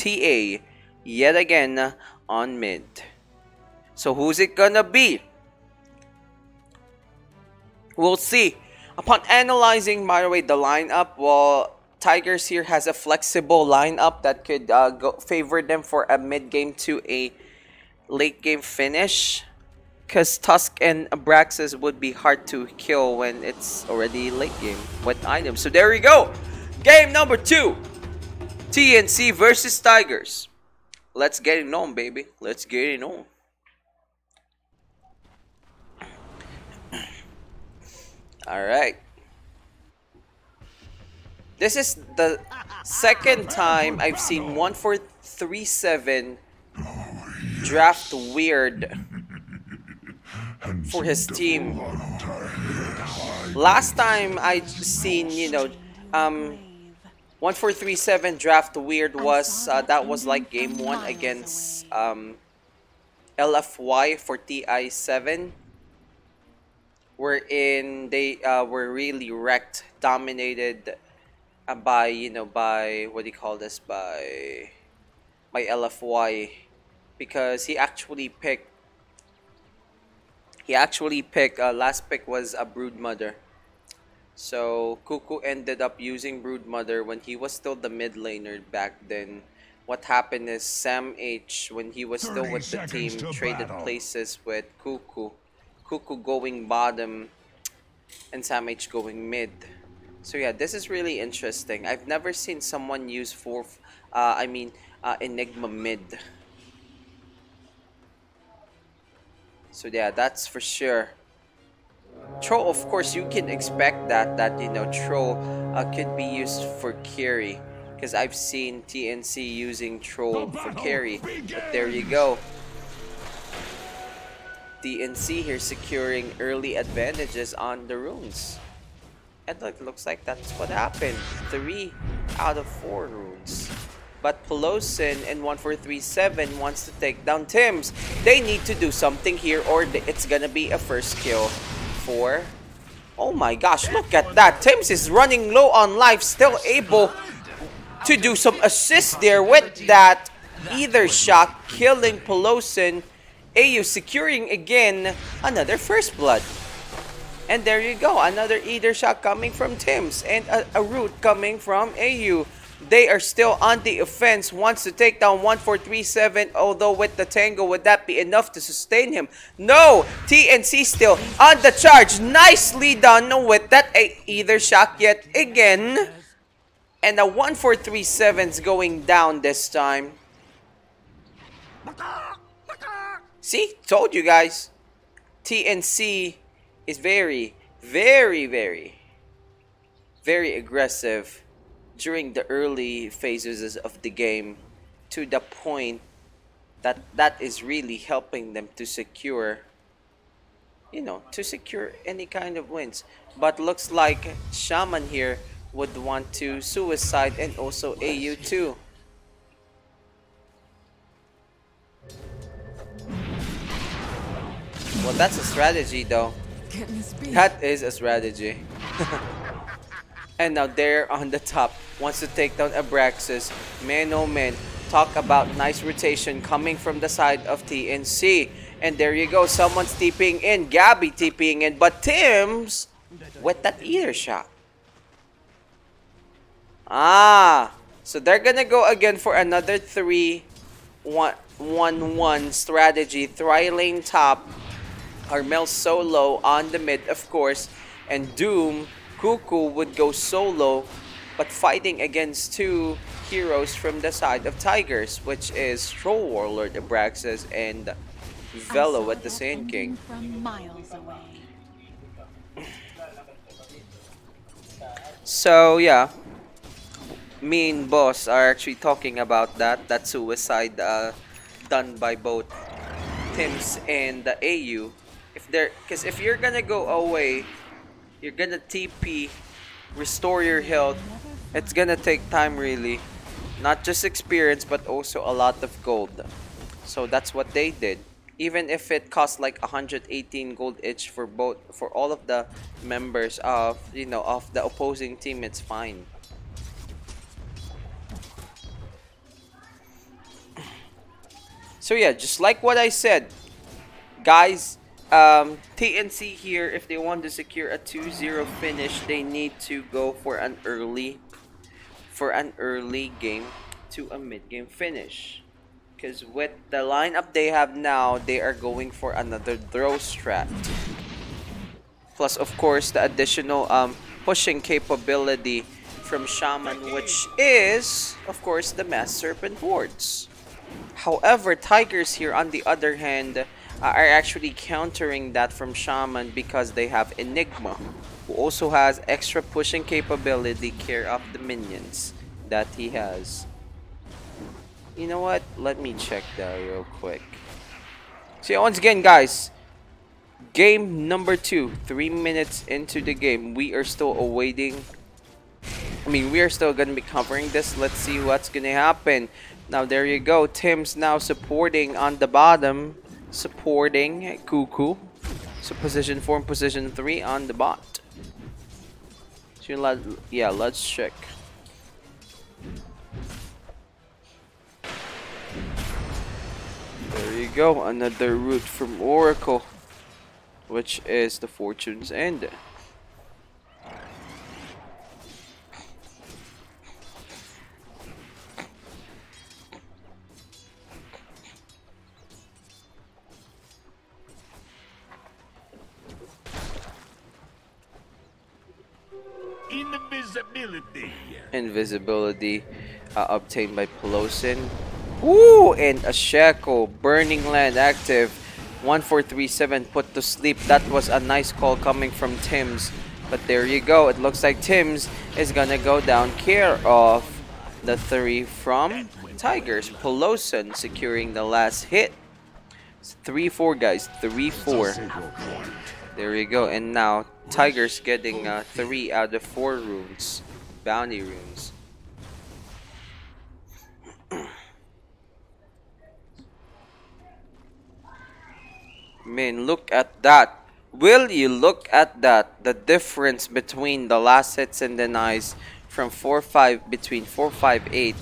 TA yet again on mid. So who's it gonna be? We'll see. Upon analyzing, by the way, the lineup, well, Tigers here has a flexible lineup that could favor them for a mid-game to a late-game finish. Because Tusk and Abraxas would be hard to kill when it's already late game with items. So there we go. Game number 2. TNC versus Tigers. Let's get it on, baby. Let's get it on. Alright. This is the second time I've seen 1437 draft weird for his team. Last time I'd seen, 1437 draft weird was that was like game 1 against LFY for TI7, wherein they were really wrecked, dominated by by what do you call this, by LFY, because he actually picked last pick was a Broodmother. So Cuckoo ended up using Broodmother when he was still the mid laner back then. What happened is Sam H, when he was still with the team, traded places with Cuckoo. Cuckoo going bottom and Sam H going mid. So yeah, this is really interesting. I've never seen someone use Enigma mid. So yeah, that's for sure. Troll, of course, you can expect that Troll could be used for carry, because I've seen TNC using Troll for carry. But there you go. TNC here securing early advantages on the runes. And look, looks like that's what happened. 3 out of 4 runes. But Pelosin and 1437 wants to take down Tims. They need to do something here, or it's gonna be a first kill for... Oh my gosh, look at that. Tims is running low on life, still able to do some assist there with that either shot, killing Pelosin. AU securing again another first blood. And there you go, another either shot coming from Tims and a root coming from AU. They are still on the offense, wants to take down 1437, although with the tango, would that be enough to sustain him? No! TNC still on the charge. Nicely done with that either shot yet again. And the 1437's going down this time. See? Told you guys. TNC is very, very, very, very aggressive during the early phases of the game, to the point that that is really helping them to secure, to secure any kind of wins. But looks like Shaman here would want to suicide, and also AU too. Well, that's a strategy though. That is a strategy. And now they're on the top. Wants to take down Abraxas. Man, oh man. Talk about nice rotation coming from the side of TNC. And there you go. Someone's TPing in. Gabby TPing in. But Tims with that either shot. So they're gonna go again for another 3-1-1 strategy. Tri-lane top. Carmel solo on the mid, of course. And Doom, Cuckoo would go solo, but fighting against 2 heroes from the side of Tigers, which is Troll Warlord Abraxas and Velo at the Sand King. So yeah, me and Boss are actually talking about that suicide done by both Tims and the AU. Because if you're gonna go away, you're gonna TP, restore your health. It's gonna take time, really. Not just experience, but also a lot of gold. So that's what they did. Even if it cost like 118 gold each for all of the members of of the opposing team, it's fine. So yeah, just like what I said, guys, TNC here, if they want to secure a 2-0 finish, they need to go for an early game to a mid-game finish. Because with the lineup they have now, they are going for another throw strat. Plus, of course, the additional pushing capability from Shaman, which is, of course, the Mass Serpent wards. However, Tigers here, on the other hand, are actually countering that from Shaman because they have Enigma, who also has extra pushing capability, care of the minions that he has. You know what? Let me check that real quick. So yeah, once again, guys, game number 2, 3 minutes into the game. We are still awaiting. We are still gonna be covering this. Let's see what's gonna happen. Now there you go. Tim's now supporting on the bottom, supporting Cuckoo. So position 4 and position 3 on the bot. So yeah, let's check. There you go, another route from Oracle, which is the Fortune's End. Invisibility obtained by Pelosin. Ooh, and a Shackle. Burning Land active. 1437 put to sleep. That was a nice call coming from Tims. But there you go. It looks like Tims is gonna go down care of the 3 from Tigers. Pelosin securing the last hit. It's 3-4, guys. 3-4. There you go. And now Tigers getting 3 out of 4 runes. Bounty runes. Man, look at that. Will you look at that? The difference between the last hits and denies from 4-5 between 4-5-8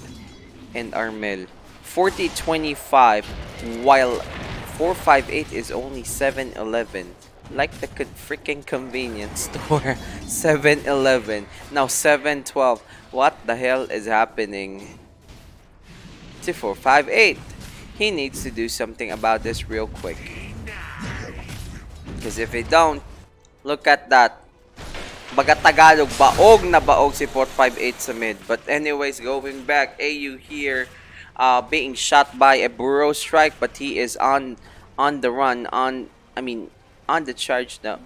and Armel. 40-25, while 4-5-8 is only 7-11. Like the freaking convenience store. 7-11. Now 7-12. What the hell is happening to 4-5-8? He needs to do something about this real quick. Because if he don't, look at that. Baga Tagalog, baog na baog si 4-5-8 sa mid. But anyways, going back, AU here being shot by a burrow strike, but he is on the run, on the charge now.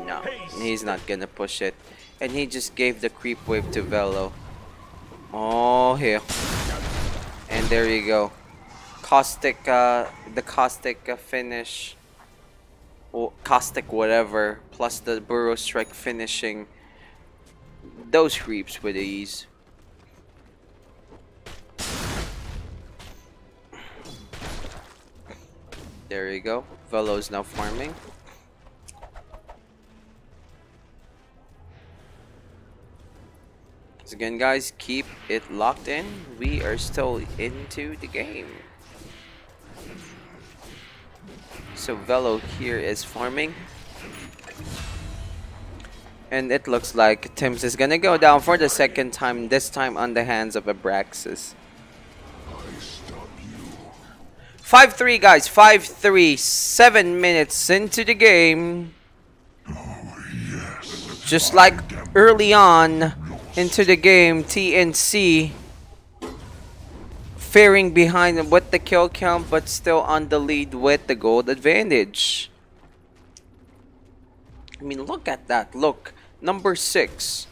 No, he's not gonna push it. And he just gave the creep wave to Velo. Oh, here. And there you go. Caustic, the Caustic finish. Or Caustic whatever. Plus the burrow strike finishing those creeps with ease. There you go. Velo's now farming. So again, guys, keep it locked in. We are still into the game. So Velo here is farming. And it looks like Tims is gonna go down for the second time, this time on the hands of Abraxas. 5-3, guys. 5-3. 7 minutes into the game. Just like early on into the game, TNC faring behind with the kill count, but still on the lead with the gold advantage. I mean, look at that. Look. Number 6.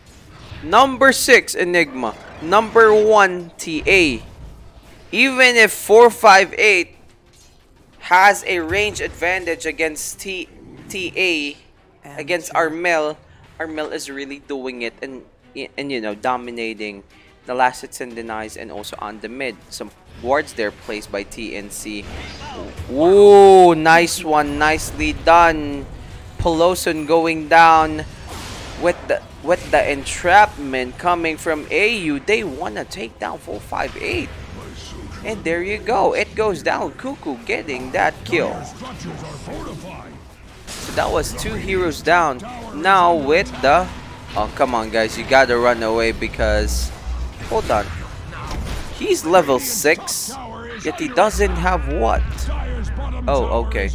Number 6, Enigma. Number 1, TA. Even if 4-5-8 has a range advantage against TA, against Armel, Armel is really doing it and you know, dominating the last hits and denies, and also on the mid. Some wards there placed by TNC. Ooh, nice one. Nicely done. Pelosin going down with the entrapment coming from AU. They want to take down 4-5-8. And there you go. It goes down. Cuckoo getting that kill. So that was 2 heroes down. Now with the... Oh, come on, guys. You gotta run away because... Hold on. He's level 6. Yet he doesn't have what? Oh, okay.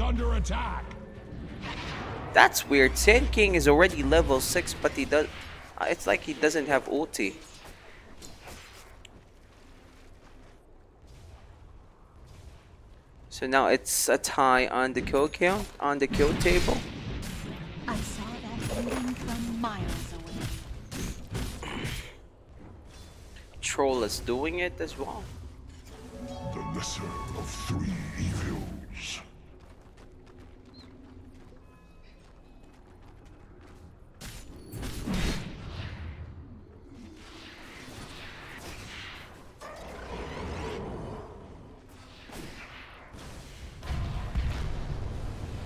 That's weird. Sand King is already level 6, but he does... it's like he doesn't have ulti. So now it's a tie on the kill count, on the kill table. I saw that coming from miles away. Troll is doing it as well. The lesser of 3 evils.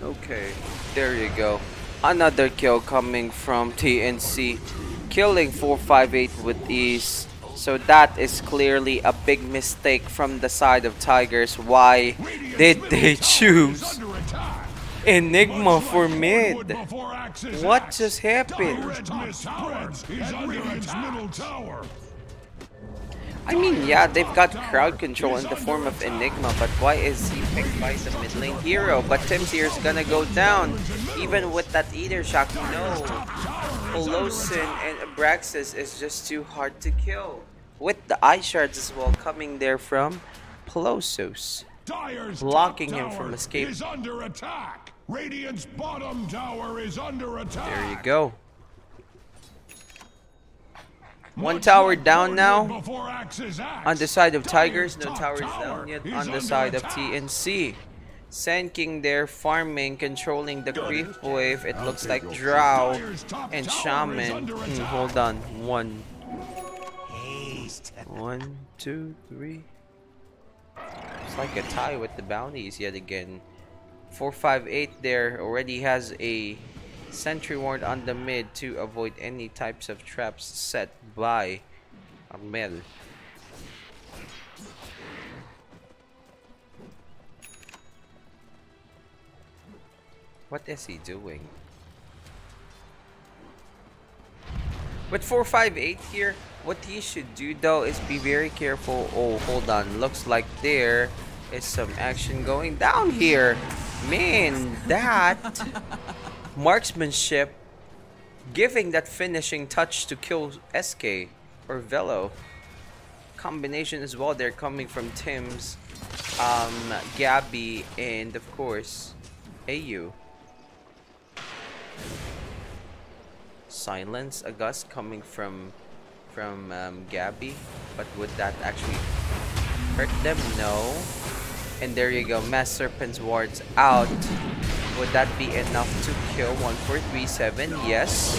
Okay, there you go. Another kill coming from TNC, killing 458 with ease. So that is clearly a big mistake from the side of Tigers. Why did they choose Enigma for mid? What just happened? I mean, yeah, they've got crowd control in the form of Enigma, but why is he picked by the mid lane hero? But Tim's here is gonna go down, even with that Ether Shock. No, Polosin and Abraxas is just too hard to kill. With the Eye Shards as well coming there from Polosos, blocking him from escape. Radiant's bottom tower is under attack. There you go. 1 tower down now on the side of Tigers. No towers down yet on the side of TNC. Sand King there farming, controlling the creep wave. It looks like Drow and Shaman. Hold on. 1, 2, 3. It's like a tie with the bounties yet again. 458 there already has a sentry ward on the mid to avoid any types of traps set by Mel. What is he doing? With 458 here, what he should do though is be very careful. Oh, hold on. Looks like there is some action going down here. Man, that marksmanship, giving that finishing touch to kill SK or Velo. Combination as well. They're coming from Tim's, Gabby, and of course AU. Silence a gust coming from Gabby, but would that actually hurt them? No. And there you go, Mass Serpent's wards out. Would that be enough to kill 1437? Yes.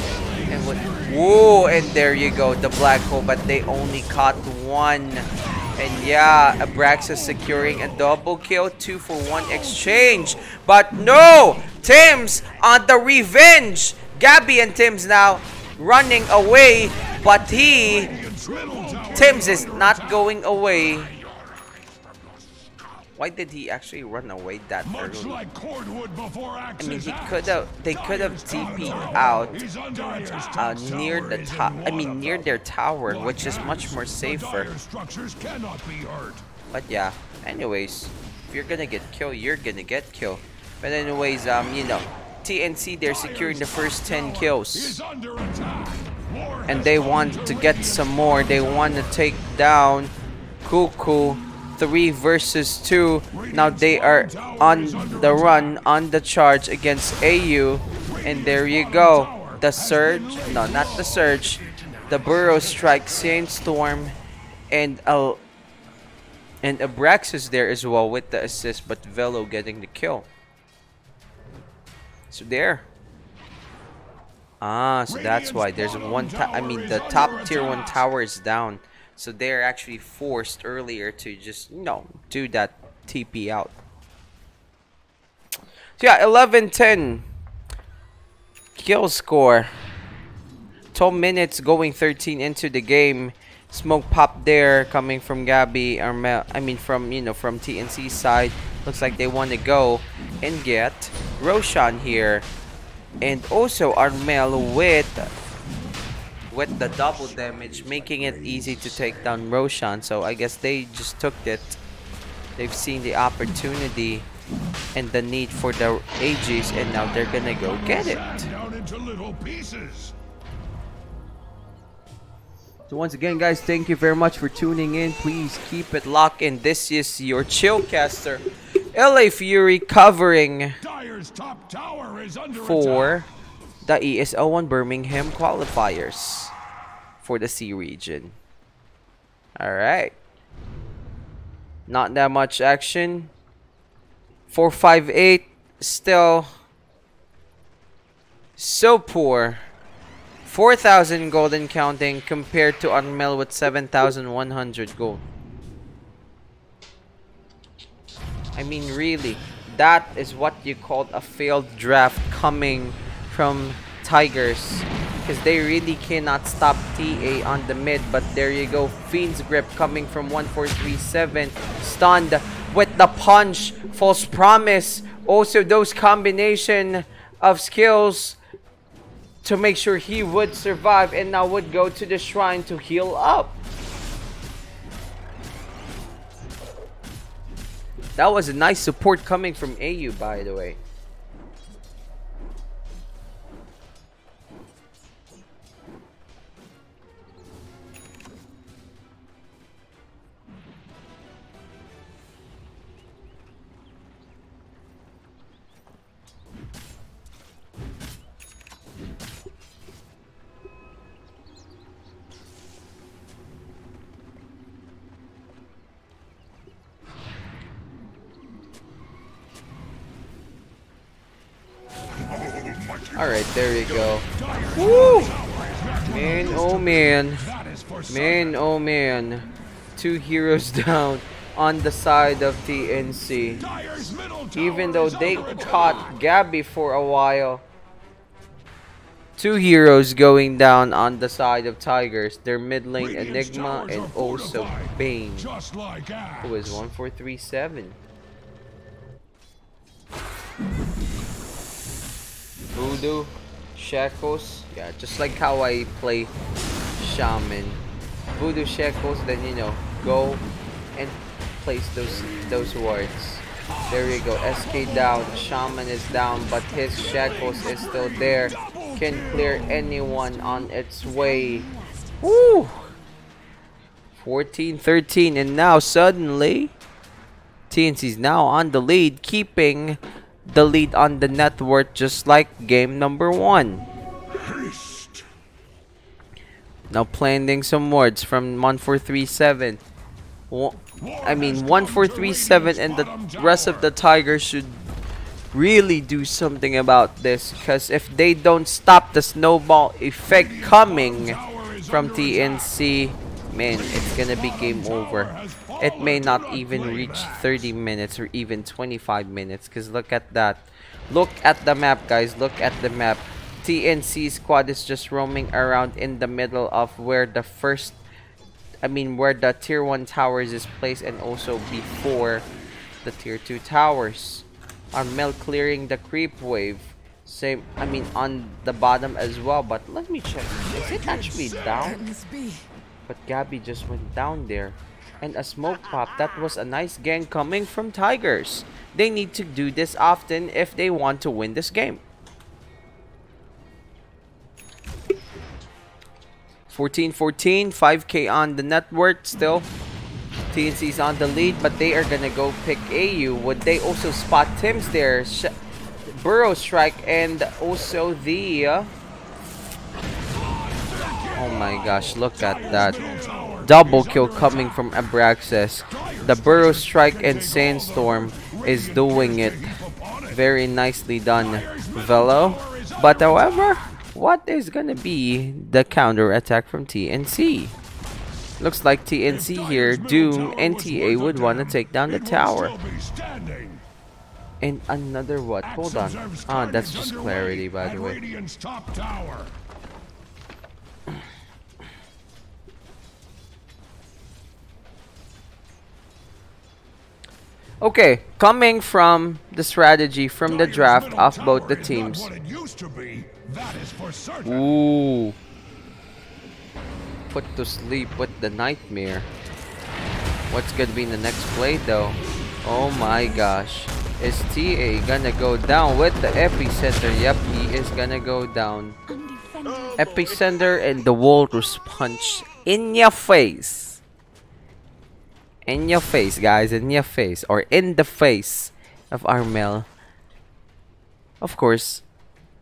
And would, whoa, and there you go, the black hole, but they only caught 1. And yeah, Abraxas securing a double kill, 2 for 1 exchange. But no, Tim's on the revenge. Gabby and Tim's now running away, but Tim's is not going away. Why did he actually run away that early? I mean, they could have TP'd out near the top. I mean, near their tower, which is much more safer. But yeah, anyways, if you're gonna get killed, you're gonna get killed. But anyways, you know, TNC, they're securing the first 10 kills, and they want to get some more. They want to take down Cuckoo. 3 versus 2. Now they are on the run, on the charge against AU. And there you go. The surge. No, not the surge. The Burrow Strike, Sandstorm, and Abraxas there as well with the assist, but Velo getting the kill. So there. So that's why there's the top tier 1 tower is down. So they're actually forced earlier to just, you know, do that TP out. So yeah, 11-10 kill score. 12 minutes going 13 into the game. Smoke pop there coming from Gabby, or from from TNC side. Looks like they want to go and get Roshan here, and also Armel with the double damage, making it easy to take down Roshan. So I guess they just took it. They've seen the opportunity and the need for the AGs, and now they're gonna go get it. Down into little pieces. So once again, guys, thank you very much for tuning in. Please keep it locked in. This is your Chillcaster, LA Fury, covering Dyer's top tower is under for attack. the ESL 1 Birmingham qualifiers for the C region. Alright. Not that much action. 458 still so poor. 4,000 gold and counting compared to Armel with 7,100 gold. I mean, really, that is what you called a failed draft coming from Tigers, because they really cannot stop TA on the mid. But there you go, Fiend's Grip coming from 1437, stunned with the punch, false promise, also those combination of skills to make sure he would survive, and now would go to the shrine to heal up. That was a nice support coming from AU, by the way. Alright, there you go. Woo! Man, oh man. Man, oh man. 2 heroes down on the side of TNC. Even though they caught Gabby for a while. 2 heroes going down on the side of Tigers. Their mid lane Enigma and also Bane, who is 1437. Voodoo, Shackles, yeah, just like how I play Shaman. Voodoo, Shackles, then go and place those wards. There you go, SK down, Shaman is down, but his Shackles is still there. Can clear anyone on its way. Woo! 14-13, and now suddenly TNC's now on the lead, keeping the lead on the net worth, just like game number 1. Now planting some words from 1437. 1437 and the rest of the Tigers should really do something about this, because if they don't stop the snowball effect coming from TNC, man, it's gonna be game over. It may not even reach 30 minutes or even 25 minutes, because look at that. Look at the map, guys. Look at the map. TNC squad is just roaming around in the middle of where the where the tier 1 towers is placed, and also before the tier 2 towers. Armel clearing the creep wave. Same, on the bottom as well. But let me check. Is it actually down? But Gabby just went down there. And a smoke pop. That was a nice gang coming from Tigers. They need to do this often if they want to win this game. 14-14, 5k on the network still. TNC's on the lead, but they are gonna go pick AU. Would they also spot Tim's there? Burrow strike, and also the oh my gosh, look at that. Double kill coming from Abraxas. The Burrow strike and Sandstorm is doing it. Very nicely done, Velo. But however, what is gonna be the counter attack from TNC? Looks like TNC here, Doom and TA would want to take down the tower. And another what? Hold on. Ah, that's just clarity, by the way. Okay, coming from the strategy from the draft of both the teams. Ooh. Put to sleep with the nightmare. What's gonna be in the next play though? Oh my gosh. Is TA gonna go down with the epicenter? Yep, he is gonna go down. Epicenter and the Walrus Punch in your face. In your face, guys. In your face. Or in the face of Armel. Of course,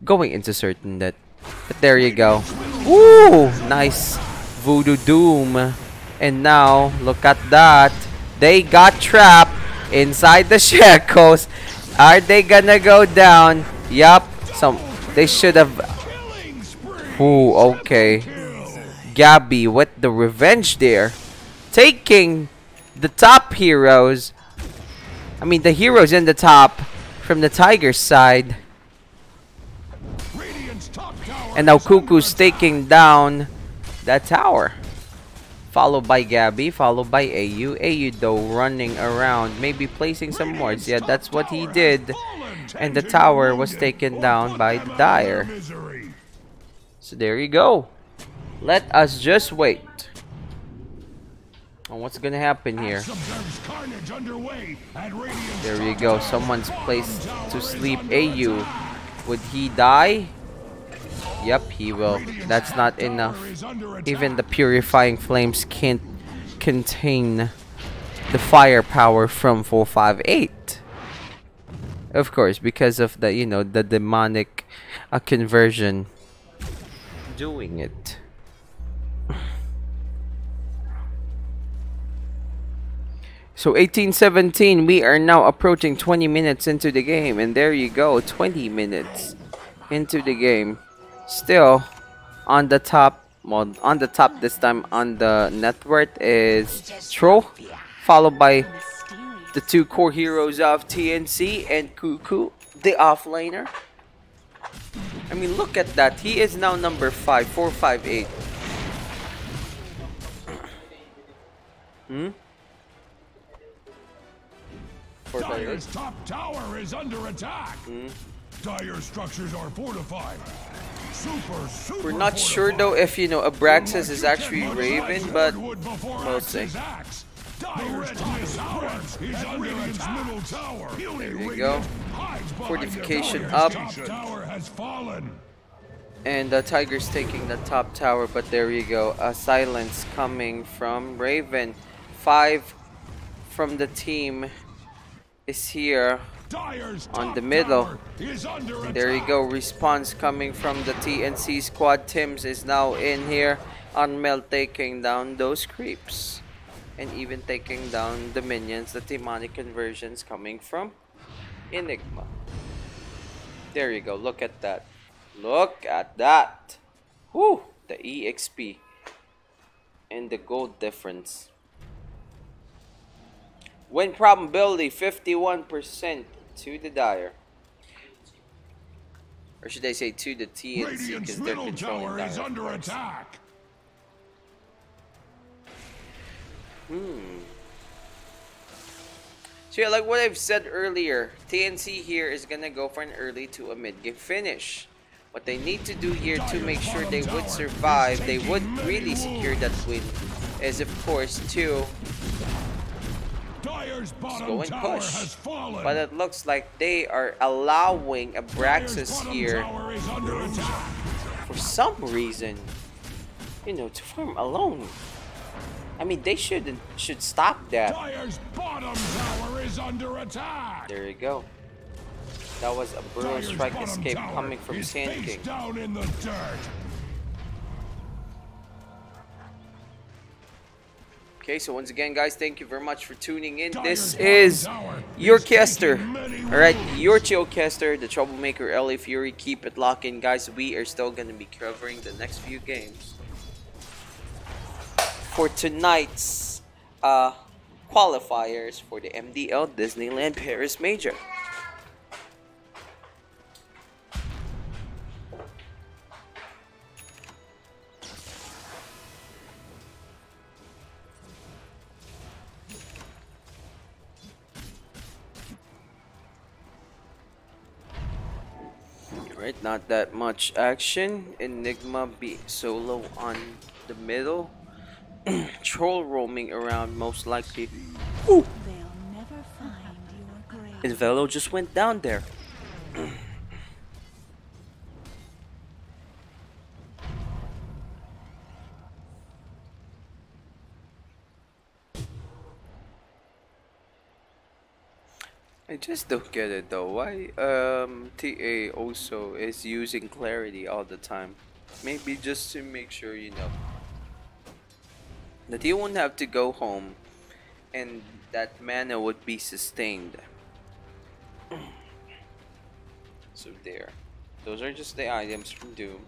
going into certain that. But there you go. Woo! Nice Voodoo Doom. And now, look at that. They got trapped inside the shackles. Are they gonna go down? Yup. They should have. Ooh, okay. Gabby with the revenge there. Taking the top heroes. I mean, the heroes in the top from the Tiger's side. And now Cuckoo's taking down that tower. Followed by Gabby, followed by AU. AU though running around, maybe placing some wards. Yeah, that's what he did. And the tower was taken down by the Dire. So there you go. Let us just wait on what's gonna happen here. There you go. Someone's placed to sleep AU. Would he die? Yep, he will. That's not enough. Even the purifying flames can't contain the firepower from 458. Of course, because of the, you know, the demonic conversion doing it. So 18-17, we are now approaching 20 minutes into the game, and there you go, 20 minutes into the game. Still on the top, well, on the top this time on the net worth is Troll, followed by the two core heroes of TNC and Cuckoo, the offlaner. I mean, look at that. He is now number 5, 458. Dire's top tower is under attack. Dire structures are fortified. Super We're not sure though if, you know, Abraxas is actually Raven, but we'll see. There you go. Fortification up. And the Tiger's taking the top tower, but there you go. A silence coming from Raven. 5 from the team is here on the middle. And there you go. Response coming from the TNC squad. Tim's is now in here. Unmel taking down those creeps. And even taking down the minions. The demonic conversions coming from Enigma. There you go. Look at that. Look at that. Whoo! The EXP. And the gold difference. Win probability 51% to the Dire. Or should I say to the TNC, because they're controlling Dire. Under attack. So yeah, like what I've said earlier, TNC here is gonna go for an early to a mid-game finish. What they need to do here to make sure they would survive, they would really secure that win, is of course to go and push. But it looks like they are allowing Abraxas here for some reason, you know, to farm alone. I mean, they should stop that. There you go. That was a brutal strike escape coming from Sand King. Okay, so once again, guys, thank you very much for tuning in. This is your caster. Alright, your chill caster, the troublemaker, LA Fury. Keep it locked in, guys. We are still going to be covering the next few games for tonight's qualifiers for the MDL Disneyland Paris Major. Right, not that much action. Enigma be solo on the middle. Troll roaming around most likely. Ooh. They'll never find your grave. And Velo just went down there. I just don't get it though. Why TA also is using clarity all the time? Maybe just to make sure you know that you won't have to go home and that mana would be sustained. So there. Those are just the items from Doom.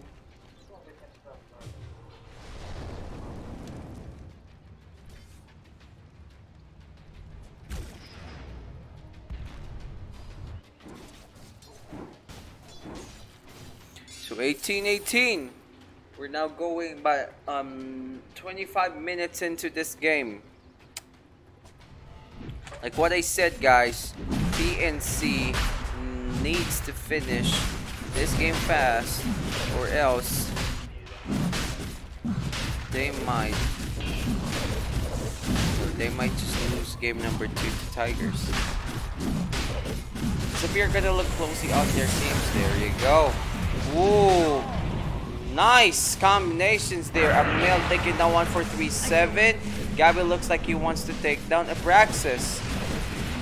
So 18-18. We're now going by 25 minutes into this game. Like what I said, guys, TNC needs to finish this game fast, or else they might just lose game number 2 to Tigers. So we are gonna look closely on their teams. There you go. Whoa, nice combinations there. Amel taking down 1-4-3-7. Gabby looks like he wants to take down Abraxas.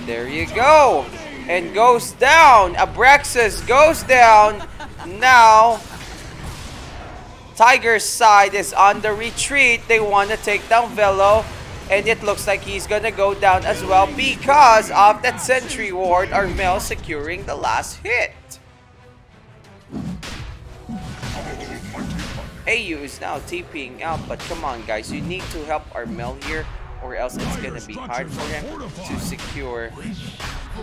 There you go. And goes down. Abraxas goes down. Now, Tiger's side is on the retreat. They want to take down Velo. And it looks like he's going to go down as well because of that sentry ward. Armel securing the last hit. AU is now TPing out, but come on guys, you need to help Armel here or else it's gonna be hard for him to secure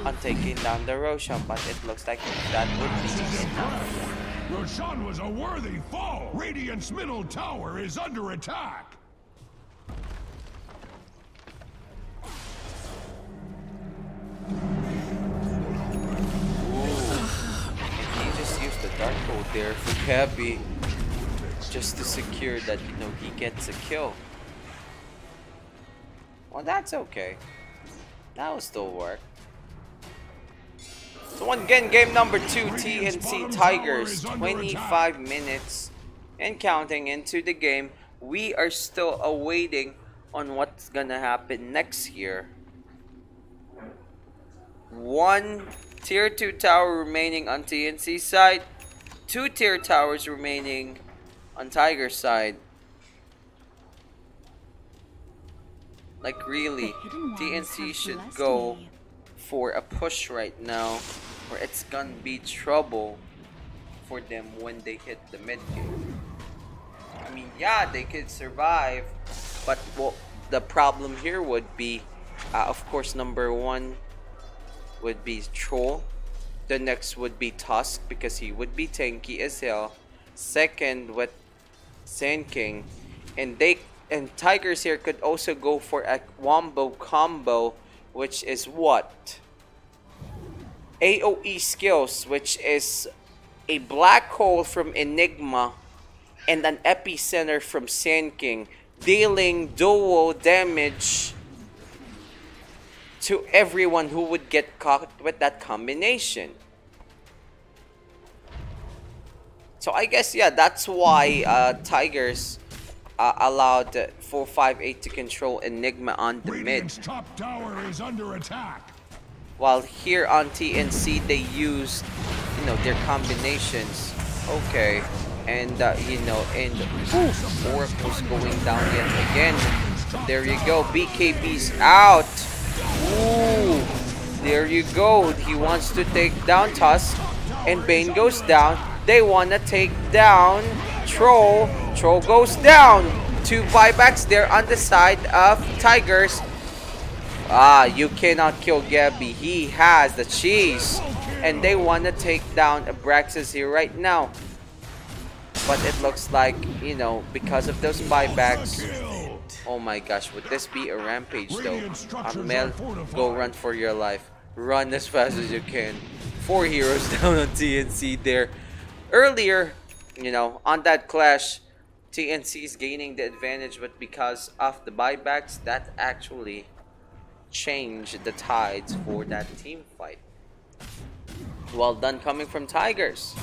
on taking down the Roshan, but it looks like that would be enough. Roshan was a worthy foe! Radiant's middle tower is under attack! He just used the Dark Hole there for Gabby, just to secure that, you know, he gets a kill. Well, that's okay. That will still work. So again, game number 2, TNC Tigers, 25 minutes and counting into the game. We are still awaiting on what's gonna happen next year. 1 tier 2 tower remaining on TNC side, 2 tier towers remaining on Tiger's side. Like really, TNC should go for a push right now, or it's gonna be trouble for them when they hit the mid game. I mean, yeah, they could survive, but well, the problem here would be, of course, number 1 would be Troll. The next would be Tusk because he would be tanky as hell. Second with Sand King, and Tigers here could also go for a wombo combo, which is what? AoE skills, which is a black hole from Enigma and an epicenter from Sand King, dealing dual damage to everyone who would get caught with that combination. So I guess, yeah, that's why Tigers allowed 458 to control Enigma on the mid. Top tower is under attack. While here on TNC they used, you know, their combinations. Okay, and you know, and Oracle's going down yet again. There you go. BKB's out. Ooh, there you go. He wants to take down Tusk, and Bane goes down. They want to take down Troll. Troll goes down. 2 buybacks there on the side of Tigers. You cannot kill Gabby. He has the cheese. And they want to take down Abraxas here right now. But it looks like, you know, because of those buybacks. Oh my gosh, would this be a rampage though? Amel, go run for your life. Run as fast as you can. 4 heroes down on TNC there. Earlier, you know, on that clash, TNC is gaining the advantage, but because of the buybacks, that actually changed the tides for that team fight. Well done coming from Tigers.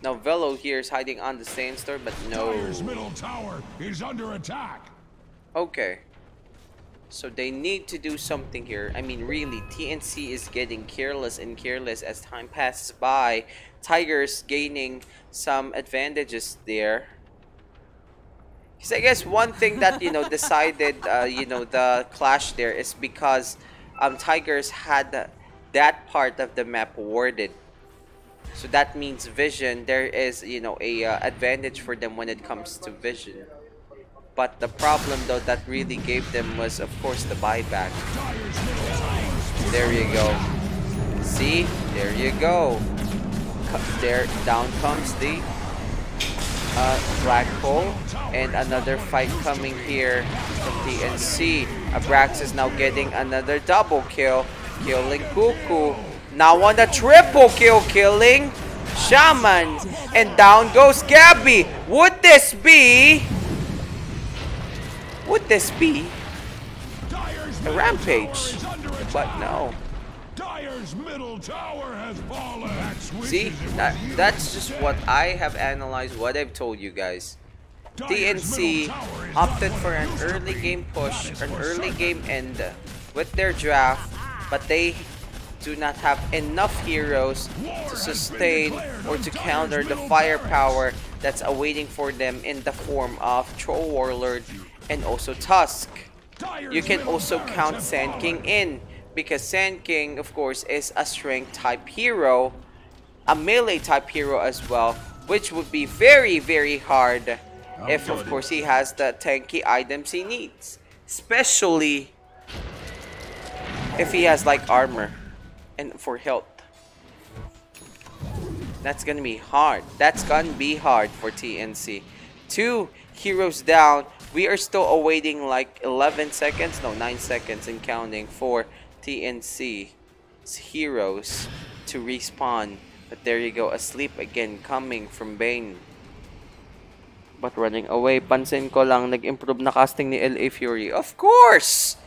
Now Velo here is hiding on the Sandstorm, but no. Dire's middle tower is under attack. Okay. So they need to do something here. I mean, really, TNC is getting careless and careless as time passes by. Tigers gaining some advantages there. Because I guess one thing that, you know, decided, you know, the clash there is because Tigers had that part of the map warded. So that means vision. There is, you know, a advantage for them when it comes to vision. But the problem though that really gave them was, of course, the buyback. There you go. See? There you go. There, down comes the black hole. And another fight coming here from TNC. Abraxas now getting another double kill. Killing Cuckoo. Now on the triple kill, killing Shaman. And down goes Gabby. Would this be a rampage? But no. Dire's middle tower has fallen. See, that's just what I have analyzed, what I've told you guys. TNC opted for an early game push, an early game end with their draft, but they do not have enough heroes to sustain or to counter the firepower that's awaiting for them in the form of Troll Warlord and also Tusk. You can also count Sand King in, because Sand King, of course, is a strength type hero, a melee type hero as well, which would be very, very hard if, of course, he has the tanky items he needs, especially if he has like armor and for health. That's gonna be hard. That's gonna be hard for TNC. 2 heroes down. We are still awaiting like 11 seconds, no, 9 seconds and counting for TNC's heroes to respawn. But there you go, asleep again coming from Bane. But running away, pansin ko lang, nag-improve na casting ni LA Fury. Of course!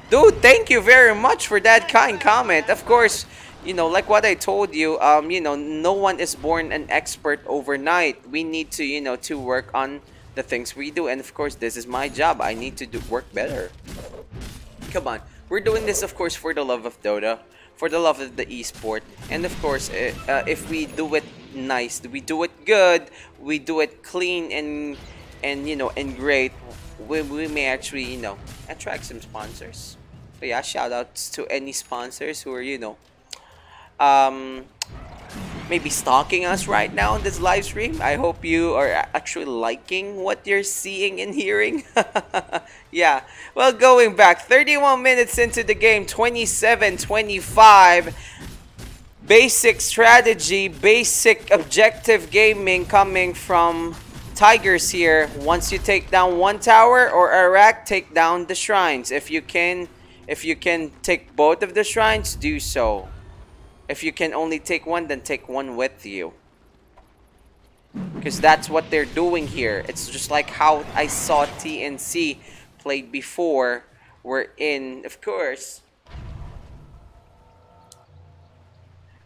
Dude, thank you very much for that kind comment. Of course, you know, like what I told you, you know, no one is born an expert overnight. We need to, you know, to work on the things we do. And of course, this is my job. I need to work better. Come on. We're doing this, of course, for the love of Dota, for the love of the esport. And of course, if we do it nice, we do it good, we do it clean and you know, and great, we may actually, you know, attract some sponsors. So yeah, shout outs to any sponsors who are, you know, maybe stalking us right now on this live stream. I hope you are actually liking what you're seeing and hearing. Yeah, well, going back 31 minutes into the game, 27-25. Basic strategy, basic objective gaming coming from Tigers here. Once you take down one tower or a rack, take down the shrines. If you can take both of the shrines, do so. If you can only take one, then take one with you. Because that's what they're doing here. It's just like how I saw TNC played before. Wherein, of course,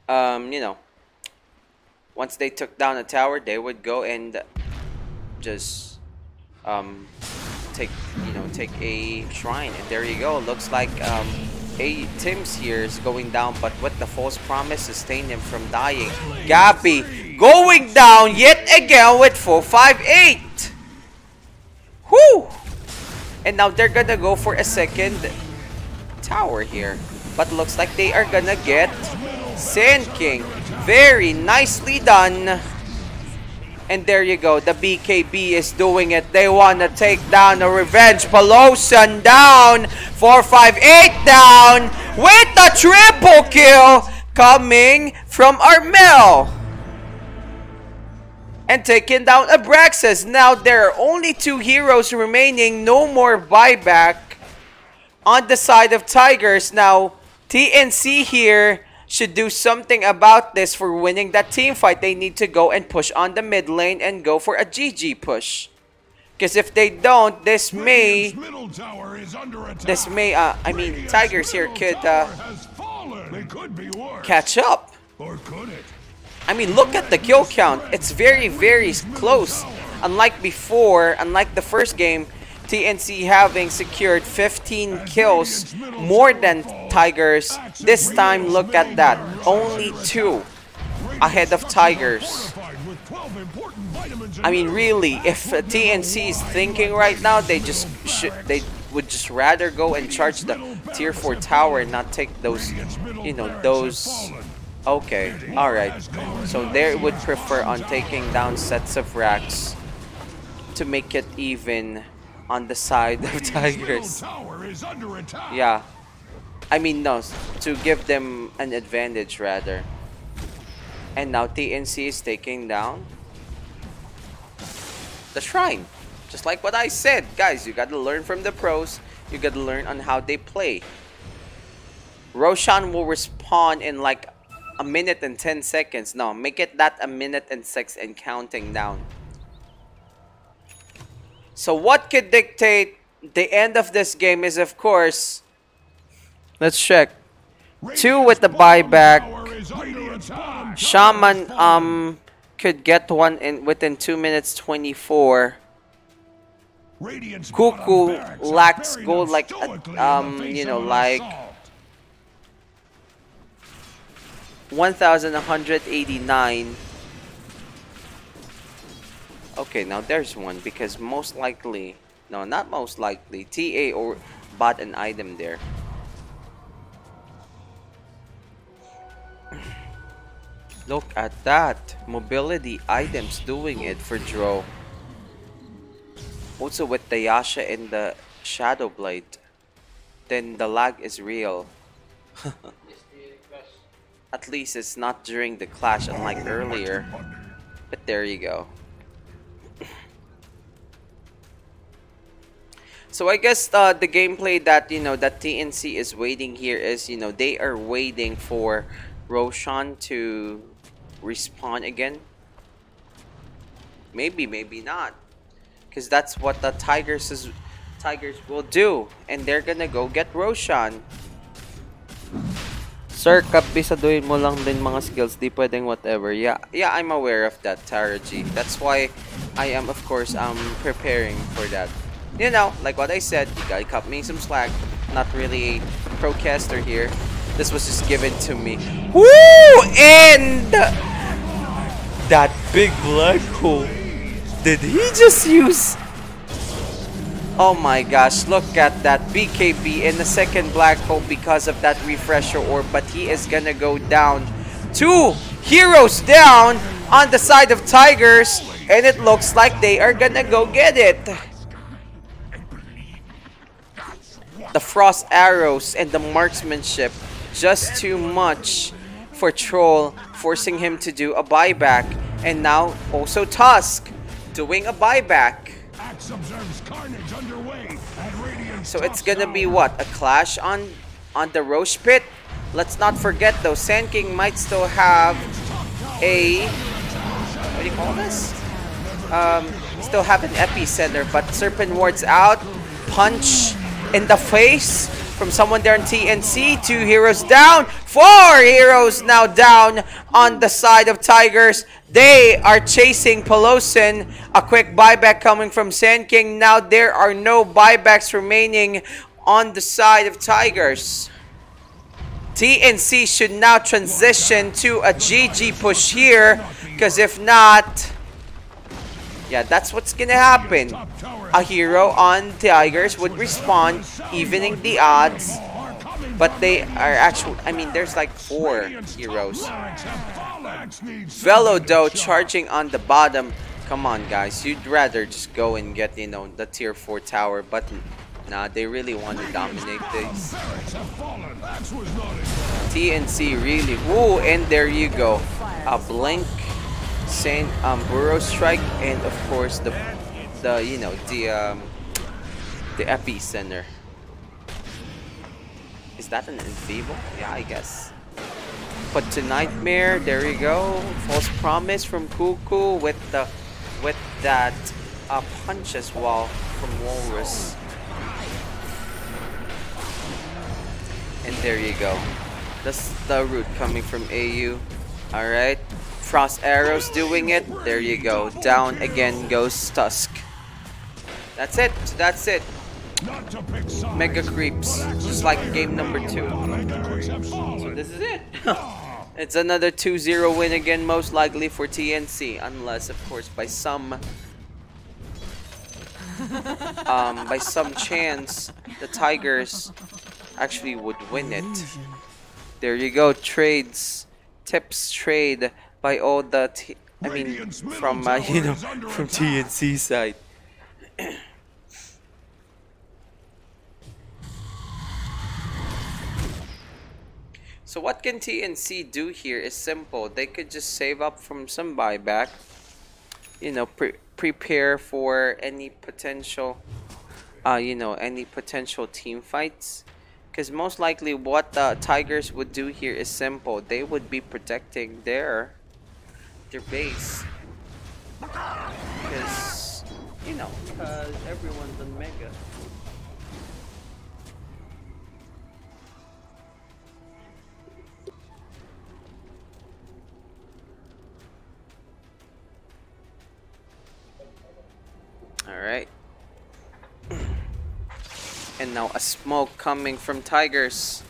you know, once they took down a tower, they would go and just take a shrine. And there you go. Looks like Tim's here is going down, but with the false promise sustained him from dying. Gabby going down yet again with 458. Whoo! And now they're gonna go for a second tower here, but looks like they are gonna get Sand King. Very nicely done. And there you go, the BKB is doing it. They want to take down a revenge. Pelosan down. 458 down with the triple kill coming from Armel. And taking down Abraxas. Now there are only 2 heroes remaining. No more buyback on the side of Tigers. Now TNC here should do something about this for winning that team fight. They need to go and push on the mid lane and go for a GG push. Because if they don't, this may, I mean, Tigers here could catch up. Or could it? I mean, look at the kill count. It's very, very close. Unlike before, unlike the first game, TNC having secured 15 kills more than Tigers. This time, look at that. Only 2 ahead of Tigers. I mean, really, if TNC is thinking right now, they would just rather go and charge the tier 4 tower and not take those, you know, those. Okay, alright. So they would prefer on taking down sets of racks to make it even on the side of Tigers. Yeah. I mean, no, to give them an advantage rather. And now TNC is taking down the Shrine. Just like what I said, guys, you gotta learn from the pros. You gotta learn on how they play. Roshan will respawn in like a minute and 10 seconds. No, make it that a minute and 6 and counting down. So what could dictate the end of this game is, of course, let's check. 2 with the buyback. Shaman could get one in within 2 minutes 24. Cuckoo lacks gold like you know, like 1,189. Okay, now there's one because most likely, no, not most likely, TA or bought an item there. Look at that. Mobility items doing it for Dro. Also with the Yasha and the Shadow Blade. Then the lag is real. At least it's not during the clash unlike earlier. But there you go. So I guess the gameplay that, you know, that TNC is waiting here is, you know, they are waiting for Roshan to respawn again. Maybe, maybe not. Because that's what the Tigers will do. And they're gonna go get Roshan. Sir, kabisaduhin mo lang din mga skills. Di pwedeng whatever. Yeah, I'm aware of that, Taraji. That's why I am, of course, preparing for that. You know, like what I said, you gotta cut me some slack. Not really a procaster here. This was just given to me. Woo! And that big black hole. Did he just use? Oh my gosh, look at that BKB in the second black hole because of that refresher orb. But he is gonna go down. 2 heroes down on the side of Tigers. And it looks like they are gonna go get it. The frost arrows and the marksmanship. Just too much for Troll, forcing him to do a buyback. And now also Tusk doing a buyback. So it's gonna be what? A clash on the Roche Pit? Let's not forget though, Sand King might still have a, what do you call this? Still have an epicenter, but Serpent Ward's out. Punch in the face from someone there in TNC. 2 heroes down. 4 heroes now down on the side of Tigers. They are chasing Pelosin. A quick buyback coming from Sand King. Now there are no buybacks remaining on the side of Tigers. TNC should now transition to a GG push here. Because if not, yeah, that's what's gonna happen. A hero on Tigers would respawn, evening the odds. But they are actually, I mean, there's like 4 heroes. Velo though charging on the bottom. Come on guys, you'd rather just go and get, you know, the tier 4 tower. But nah, they really want to dominate this. TNC really, woo, and there you go. A blink. Saint Burrow Strike, and of course the you know, the epicenter. Is that an Invivo? Yeah, I guess. put to Nightmare. There you go. False Promise from Cuckoo with that punch as well from Walrus. And there you go. That's the root coming from AU. Alright. Frost Arrows doing it. There you go. Down again goes Tusk. That's it. That's it. Mega Creeps. Just like game number 2. So this is it. It's another 2-0 win again, most likely for TNC. Unless, of course, by some chance, the Tigers actually would win it. There you go. Trades. Tips trade by all the from from TNC side. So what can TNC do here is simple. They could just save up from some buyback. Prepare for any potential any potential team fights. Because most likely what the Tigers would do here is simple. They would be protecting their base. Because, because everyone's on Mega. Alright. And now a smoke coming from Tigers.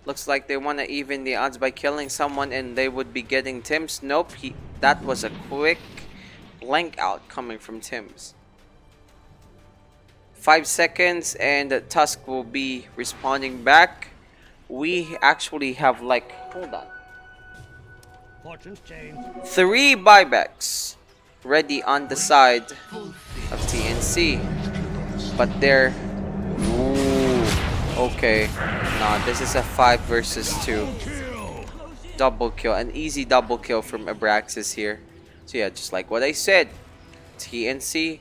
Looks like they want to even the odds by killing someone and they would be getting Tim's. Nope, that was a quick blank out coming from Tim's. 5 seconds and Tusk will be responding back. We actually have like, hold on, 3 buybacks ready on the side of TNC. But they're... Ooh, okay. Nah, this is a 5 versus 2. Double kill. An easy double kill from Abraxas here. So yeah, just like what I said. TNC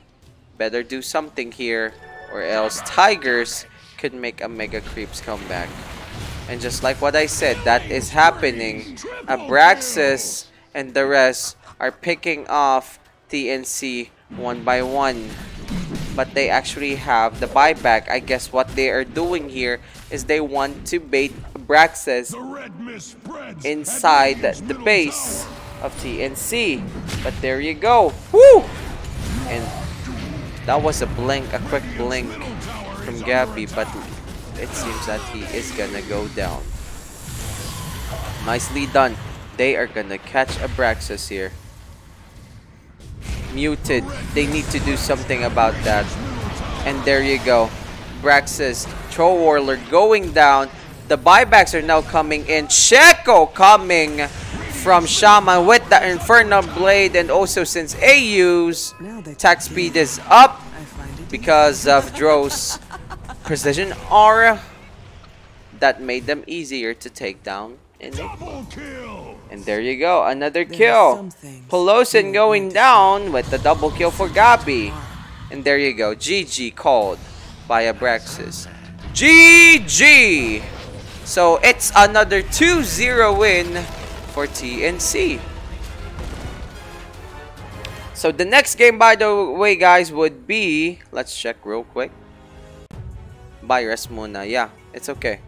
better do something here. Or else Tigers could make a Mega Creeps comeback. And just like what I said, that is happening. Abraxas and the rest are picking off TNC one by one. But they actually have the buyback. I guess what they are doing here is they want to bait Abraxas inside the base of TNC. But there you go. Woo! And that was a quick blink from Gabby, but it seems that he is gonna go down. Nicely done. They are gonna catch Abraxas here. Muted. They need to do something about that. And there you go. Abraxas, Troll Warler going down. The buybacks are now coming in. Checo coming from Shaman with the Infernal Blade. And also since AU's attack speed is up because of Dro's Precision Aura, that made them easier to take down. And there you go, another kill. Pelosin going down with the double kill for Gabi. And there you go, GG called by Abraxas. GG! So it's another 2-0 win for TNC. So the next game, by the way, guys, would be... Let's check real quick. Virus muna. Yeah, it's okay.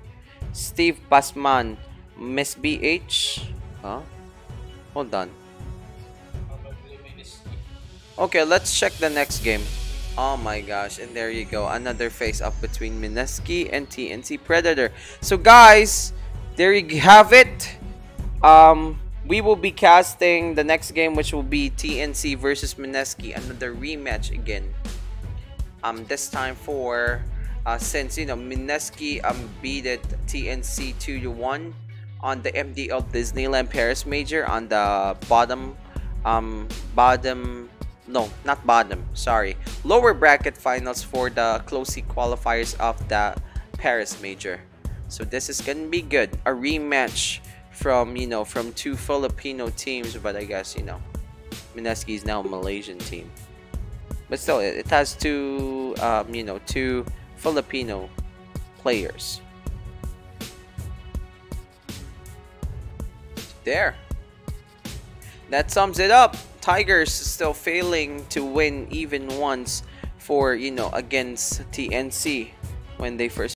Steve Pasman. Miss BH. Huh? Hold on. Okay, let's check the next game. Oh my gosh, and there you go. Another face up between Mineski and TNC Predator. So guys, there you have it. We will be casting the next game, which will be TNC versus Mineski. Another rematch again. This time for since Mineski beat TNC 2-1 on the MDL Disneyland Paris Major on the lower bracket finals for the closely qualifiers of the Paris Major. So this is gonna be good. A rematch from from 2 Filipino teams, but I guess Mineski is now a Malaysian team. But still, it has 2 2 Filipino players. There. That sums it up. Tigers still failing to win even once for, you know, against TNC when they first